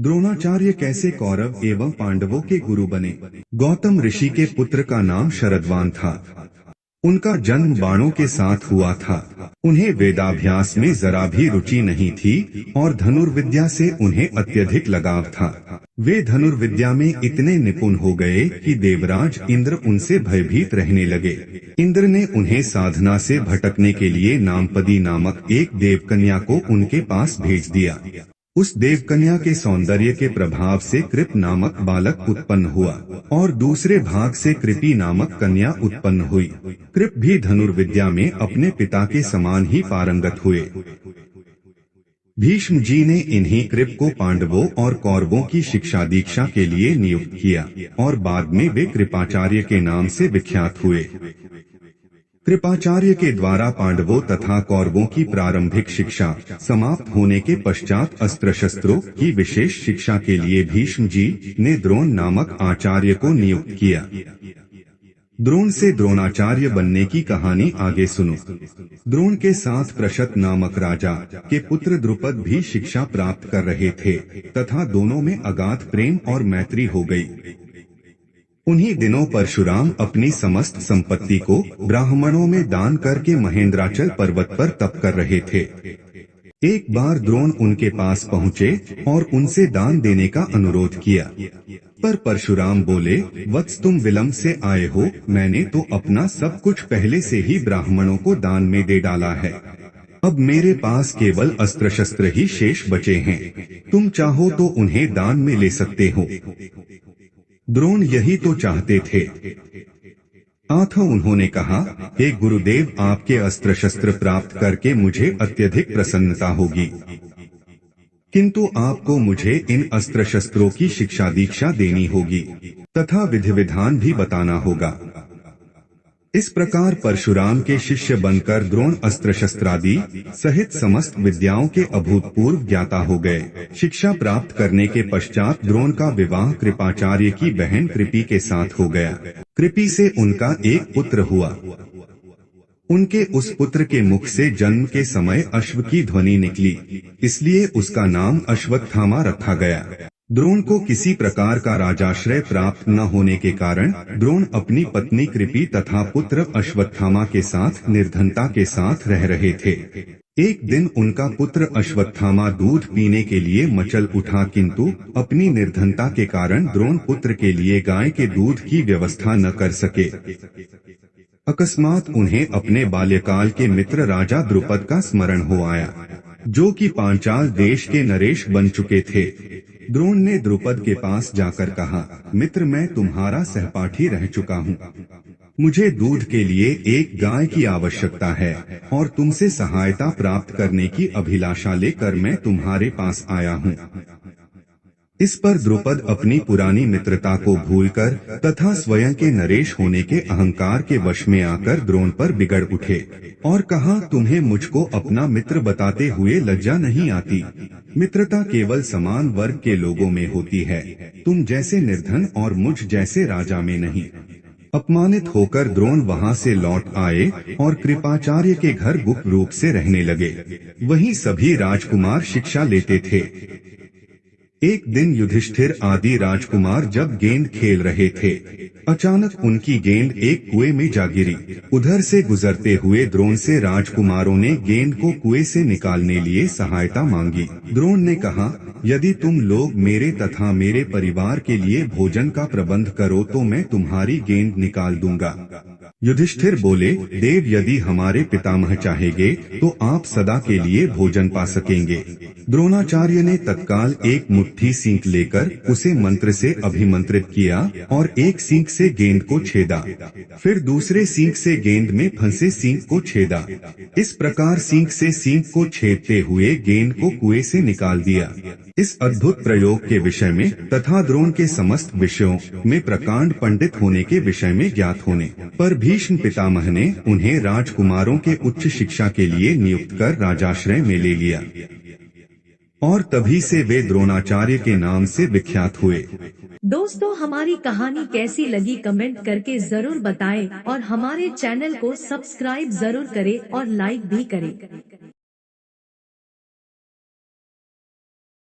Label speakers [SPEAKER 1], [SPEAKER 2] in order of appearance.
[SPEAKER 1] द्रोणाचार्य कैसे कौरव एवं पांडवों के गुरु बने। गौतम ऋषि के पुत्र का नाम शरद्वान था। उनका जन्म बाणों के साथ हुआ था। उन्हें वेदाभ्यास में जरा भी रुचि नहीं थी और धनुर्विद्या से उन्हें अत्यधिक लगाव था। वे धनुर्विद्या में इतने निपुण हो गए कि देवराज इंद्र उनसे भयभीत रहने लगे। इंद्र ने उन्हें साधना से भटकने के लिए नामपदी नामक एक देवकन्या को उनके पास भेज दिया। उस देवकन्या के सौंदर्य के प्रभाव से कृप नामक बालक उत्पन्न हुआ और दूसरे भाग से कृपी नामक कन्या उत्पन्न हुई। कृप भी धनुर्विद्या में अपने पिता के समान ही पारंगत हुए। भीष्म जी ने इन्हीं कृप को पांडवों और कौरवों की शिक्षा दीक्षा के लिए नियुक्त किया और बाद में वे कृपाचार्य के नाम से विख्यात हुए। कृपाचार्य के द्वारा पांडवों तथा कौरवों की प्रारंभिक शिक्षा समाप्त होने के पश्चात अस्त्र शस्त्रों की विशेष शिक्षा के लिए भीष्म जी ने द्रोण नामक आचार्य को नियुक्त किया। द्रोण से द्रोणाचार्य बनने की कहानी आगे सुनो। द्रोण के साथ प्रशत नामक राजा के पुत्र द्रुपद भी शिक्षा प्राप्त कर रहे थे तथा दोनों में अगाध प्रेम और मैत्री हो गई। उन्हीं दिनों परशुराम अपनी समस्त संपत्ति को ब्राह्मणों में दान करके महेंद्राचल पर्वत पर तप कर रहे थे। एक बार द्रोण उनके पास पहुँचे और उनसे दान देने का अनुरोध किया, पर परशुराम बोले, वत्स तुम विलंब से आए हो, मैंने तो अपना सब कुछ पहले से ही ब्राह्मणों को दान में दे डाला है। अब मेरे पास केवल अस्त्र शस्त्र ही शेष बचे हैं, तुम चाहो तो उन्हें दान में ले सकते हो। द्रोण यही तो चाहते थे। अतः उन्होंने कहा, हे गुरुदेव, आपके अस्त्र शस्त्र प्राप्त करके मुझे अत्यधिक प्रसन्नता होगी, किंतु आपको मुझे इन अस्त्र शस्त्रों की शिक्षा दीक्षा देनी होगी तथा विधि विधान भी बताना होगा। इस प्रकार परशुराम के शिष्य बनकर द्रोण अस्त्र शस्त्रादि सहित समस्त विद्याओं के अभूतपूर्व ज्ञाता हो गए। शिक्षा प्राप्त करने के पश्चात द्रोण का विवाह कृपाचार्य की बहन कृपी के साथ हो गया। कृपी से उनका एक पुत्र हुआ। उनके उस पुत्र के मुख से जन्म के समय अश्व की ध्वनि निकली, इसलिए उसका नाम अश्वत्थामा रखा गया। द्रोण को किसी प्रकार का राजाश्रय प्राप्त न होने के कारण द्रोण अपनी पत्नी कृपी तथा पुत्र अश्वत्थामा के साथ निर्धनता के साथ रह रहे थे। एक दिन उनका पुत्र अश्वत्थामा दूध पीने के लिए मचल उठा, किंतु अपनी निर्धनता के कारण द्रोण पुत्र के लिए गाय के दूध की व्यवस्था न कर सके। अकस्मात उन्हें अपने बाल्यकाल के मित्र राजा द्रुपद का स्मरण हो आया, जो कि पांचाल देश के नरेश बन चुके थे। द्रोण ने द्रुपद के पास जाकर कहा, मित्र, मैं तुम्हारा सहपाठी रह चुका हूँ। मुझे दूध के लिए एक गाय की आवश्यकता है और तुमसे सहायता प्राप्त करने की अभिलाषा लेकर मैं तुम्हारे पास आया हूँ। इस पर द्रुपद अपनी पुरानी मित्रता को भूलकर तथा स्वयं के नरेश होने के अहंकार के वश में आकर द्रोण पर बिगड़ उठे और कहा, तुम्हें मुझको अपना मित्र बताते हुए लज्जा नहीं आती? मित्रता केवल समान वर्ग के लोगों में होती है, तुम जैसे निर्धन और मुझ जैसे राजा में नहीं। अपमानित होकर द्रोण वहां से लौट आए और कृपाचार्य के घर गुप्त रूप से रहने लगे। वहीं सभी राजकुमार शिक्षा लेते थे। एक दिन युधिष्ठिर आदि राजकुमार जब गेंद खेल रहे थे, अचानक उनकी गेंद एक कुएं में जा गिरी। उधर से गुजरते हुए द्रोण से राजकुमारों ने गेंद को कुएं से निकालने लिए सहायता मांगी। द्रोण ने कहा, यदि तुम लोग मेरे तथा मेरे परिवार के लिए भोजन का प्रबंध करो तो मैं तुम्हारी गेंद निकाल दूंगा। युधिष्ठिर बोले, देव, यदि हमारे पितामह चाहेंगे तो आप सदा के लिए भोजन पा सकेंगे। द्रोणाचार्य ने तत्काल एक मुट्ठी सींक लेकर उसे मंत्र से अभिमंत्रित किया और एक सींक से गेंद को छेदा, फिर दूसरे सींक से गेंद में फंसे सींक को छेदा। इस प्रकार सींक से सींक को छेदते हुए गेंद को कुएं से निकाल दिया। इस अद्भुत प्रयोग के विषय में तथा द्रोण के समस्त विषयों में प्रकांड पंडित होने के विषय में ज्ञात होने पर भीष्म पितामह ने उन्हें राजकुमारों के उच्च शिक्षा के लिए नियुक्त कर राजाश्रय में ले लिया और तभी से वे द्रोणाचार्य के नाम से विख्यात हुए।
[SPEAKER 2] दोस्तों, हमारी कहानी कैसी लगी कमेंट करके जरूर बताएं और हमारे चैनल को सब्सक्राइब जरूर करें और लाइक भी करें।